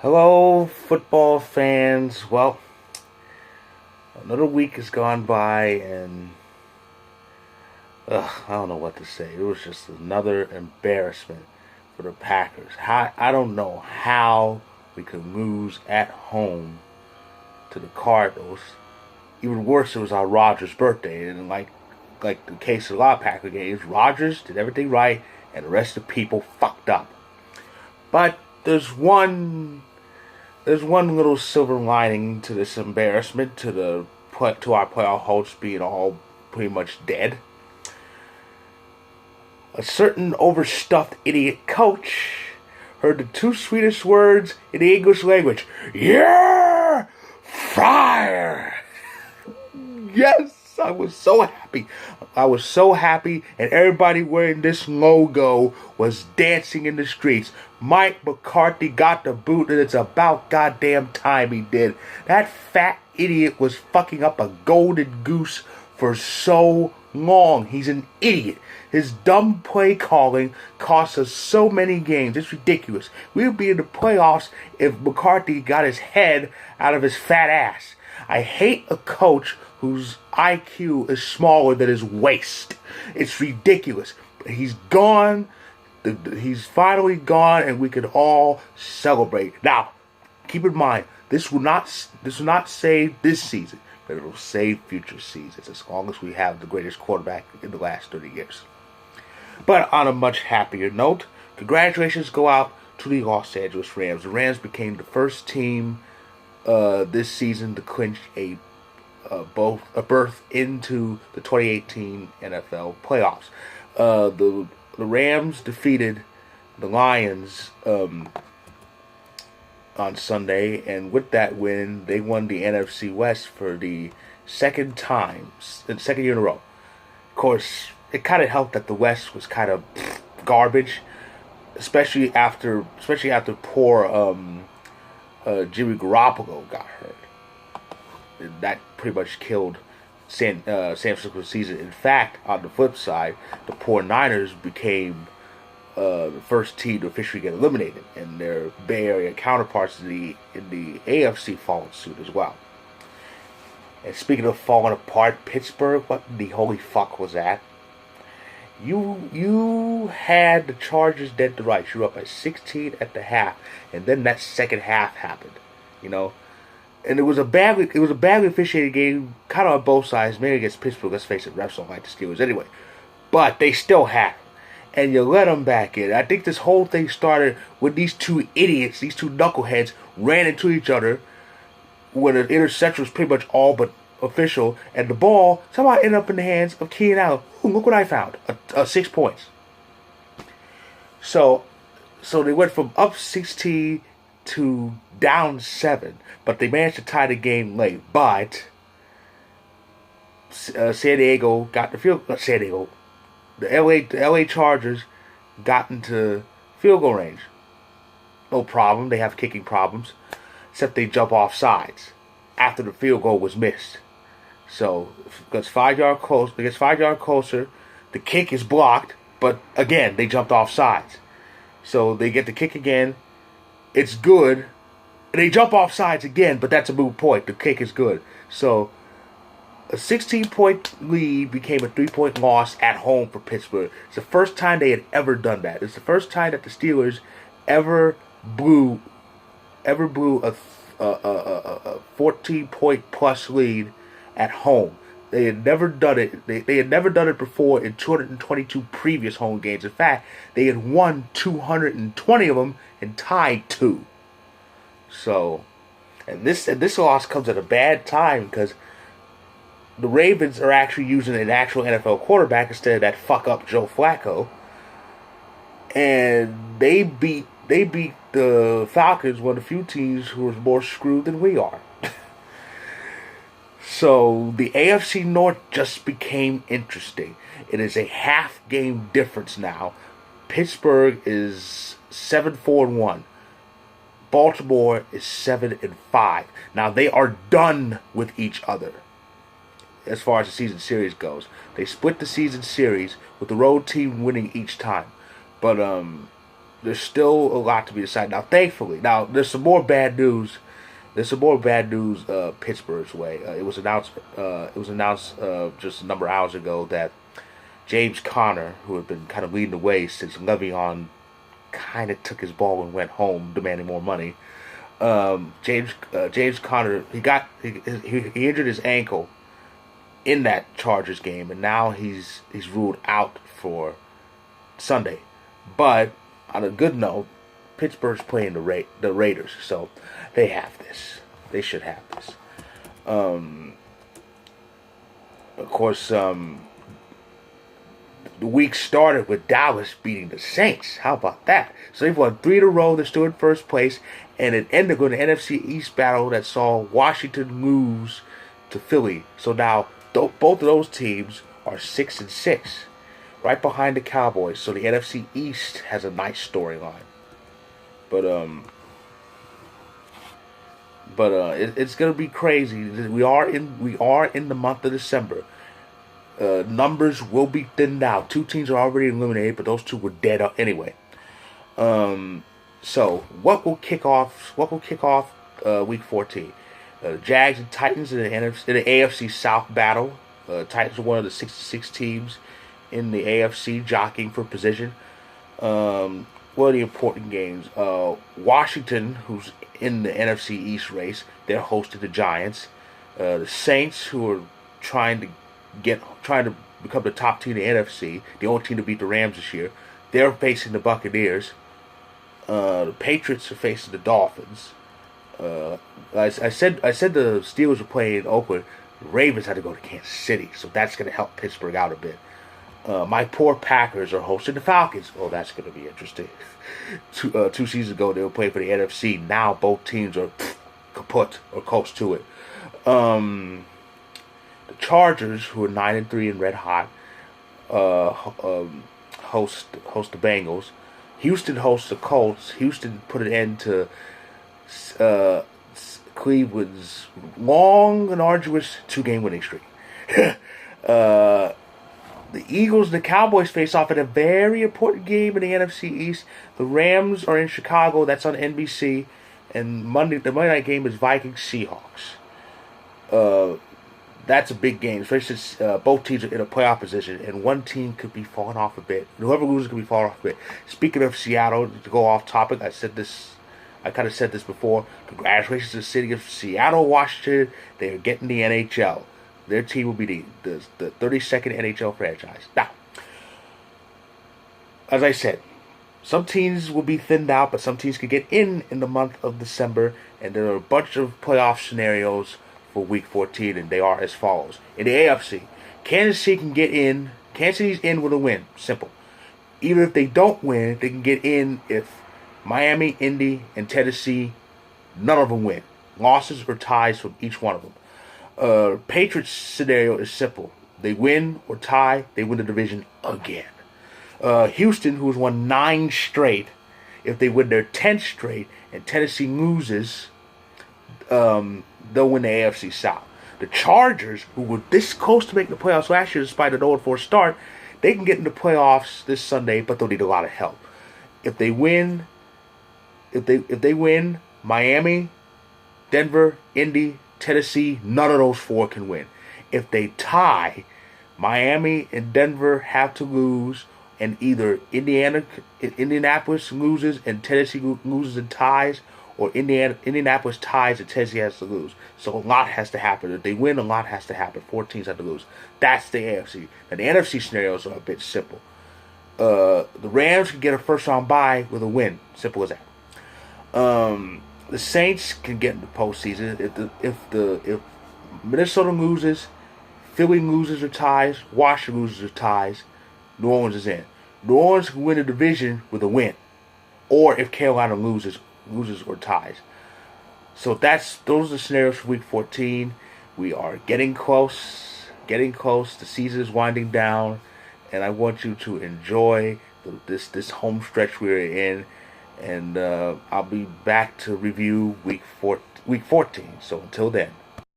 Hello, football fans. Well, another week has gone by, and I don't know what to say. It was just another embarrassment for the Packers. I don't know how we could lose at home to the Cardinals. Even worse, it was our Rodgers' birthday, and like the case of a lot of Packer games, Rodgers did everything right, and the rest of the people fucked up. But there's one little silver lining to this embarrassment, to our playoff hopes being all pretty much dead. A certain overstuffed idiot coach heard the two sweetest words in the English language: "Yeah, fire!" Yes, I was so happy. I was so happy, and everybody wearing this logo was dancing in the streets. Mike McCarthy got the boot, and it's about goddamn time he did. That fat idiot was fucking up a golden goose for so long. He's an idiot. His dumb play calling cost us so many games. It's ridiculous. We would be in the playoffs if McCarthy got his head out of his fat ass. I hate a coach whose IQ is smaller than his waist. It's ridiculous. But he's gone. He's finally gone, and we can all celebrate. Now, keep in mind, this will not save this season, but it will save future seasons as long as we have the greatest quarterback in the last 30 years. But on a much happier note, congratulations go out to the Los Angeles Rams. The Rams became the first team this season to clinch a berth into the 2018 NFL playoffs. The Rams defeated the Lions on Sunday, and with that win, they won the NFC West for the second year in a row. Of course, it kind of helped that the West was kind of garbage, especially after poor Jimmy Garoppolo got hurt. That pretty much killed San Francisco's season. In fact, on the flip side, the poor Niners became the first team to officially get eliminated, and their Bay Area counterparts in the AFC followed suit as well. And speaking of falling apart, Pittsburgh, what the holy fuck was that? You had the Chargers dead to rights. You were up by 16 at the half, and then that second half happened. And it was a badly officiated game, kind of on both sides, mainly against Pittsburgh. Let's face it, refs don't like the Steelers anyway. But they still had them, and you let them back in. I think this whole thing started when these two idiots, these two knuckleheads, ran into each other when an interception was pretty much all but official, and the ball somehow ended up in the hands of Keenan Allen. Ooh, look what I found: 6 points. So they went from up 16 to down 7, but they managed to tie the game late. But San Diego got the field. San Diego, the LA Chargers got into field goal range. No problem. They have kicking problems, except they jump off sides after the field goal was missed. So it gets 5 yards close. It gets 5 yards closer. The kick is blocked, but again they jumped off sides. So they get the kick again. It's good. And they jump off sides again, but that's a moot point. The kick is good. So a 16-point lead became a 3-point loss at home for Pittsburgh. It's the first time they had ever done that. It's the first time that the Steelers ever blew a 14-point plus lead at home. They had never done it. They had never done it before in 222 previous home games. In fact, they had won 220 of them and tied 2. So, and this loss comes at a bad time because the Ravens are actually using an actual NFL quarterback instead of that fuck up Joe Flacco, and they beat the Falcons, one of the few teams who are more screwed than we are. So the AFC North just became interesting. It is a half game difference now. Pittsburgh is 7-4-1. Baltimore is 7-5. Now they are done with each other as far as the season series goes. They split the season series with the road team winning each time. But there's still a lot to be decided. Now, thankfully, there's some more bad news. There's some more bad news Pittsburgh's way. It was announced. Just a number of hours ago that James Conner, who had been kind of leading the way since Le'Veon kind of took his ball and went home, demanding more money. James Conner, he injured his ankle in that Chargers game, and now he's ruled out for Sunday. But on a good note, Pittsburgh's playing the Raiders, so they have this. They should have this. Of course, the week started with Dallas beating the Saints. How about that? So they've won 3 in a row. They're still in first place, and it ended with an NFC East battle that saw Washington lose to Philly. So now both of those teams are 6-6, right behind the Cowboys. So the NFC East has a nice storyline. But it's gonna be crazy. We are in the month of December. Numbers will be thinned out. 2 teams are already eliminated, but those 2 were dead anyway. So what will kick off week 14? Jags and Titans in the AFC South battle. Titans are one of the 6-6 teams in the AFC jockeying for position. What are the important games? Washington, who's in the NFC East race, they're hosting the Giants. The Saints, who are trying to become the top team in the NFC, the only team to beat the Rams this year, they're facing the Buccaneers. The Patriots are facing the Dolphins. I said the Steelers were playing in Oakland. The Ravens had to go to Kansas City, so that's going to help Pittsburgh out a bit. My poor Packers are hosting the Falcons. Oh, that's going to be interesting. 2 seasons ago, they were playing for the NFC. Now both teams are kaput or close to it. The Chargers, who are 9-3 and red hot, host the Bengals. Houston hosts the Colts. Houston put an end to Cleveland's long and arduous 2-game winning streak. The Eagles and the Cowboys face off in a very important game in the NFC East. The Rams are in Chicago. That's on NBC. And the Monday night game is Vikings-Seahawks. That's a big game, especially since both teams are in a playoff position, and one team could be falling off a bit. Whoever loses could be falling off a bit. Speaking of Seattle, to go off topic, I kind of said this before. Congratulations to the city of Seattle, Washington. They are getting the NHL. Their team will be the 32nd NHL franchise. Now, as I said, some teams will be thinned out, but some teams can get in the month of December, and there are a bunch of playoff scenarios for Week 14, and they are as follows. In the AFC, Kansas City can get in. Kansas City's in with a win. Simple. Even if they don't win, they can get in if Miami, Indy, and Tennessee, none of them win. Losses or ties from each one of them. Patriots scenario is simple. They win or tie, they win the division again. Houston, who's won 9 straight, if they win their 10th straight and Tennessee loses, they'll win the AFC South. The Chargers, who were this close to making the playoffs last year despite a 0-4 start, they can get into the playoffs this Sunday, but they'll need a lot of help. If they win, Miami, Denver, Indy, Tennessee, none of those 4 can win. If they tie, Miami and Denver have to lose, and either Indianapolis loses and Tennessee loses and ties, or Indianapolis ties and Tennessee has to lose. So a lot has to happen. If they win, a lot has to happen. 4 teams have to lose. That's the AFC. And the NFC scenarios are a bit simple. The Rams can get a first-round bye with a win. Simple as that. The Saints can get into postseason if Minnesota loses, Philly loses or ties, Washington loses or ties, New Orleans is in. New Orleans can win the division with a win, or if Carolina loses or ties. So those are the scenarios for Week 14. We are getting close. The season is winding down, and I want you to enjoy this home stretch we're in. And I'll be back to review Week 14. So until then.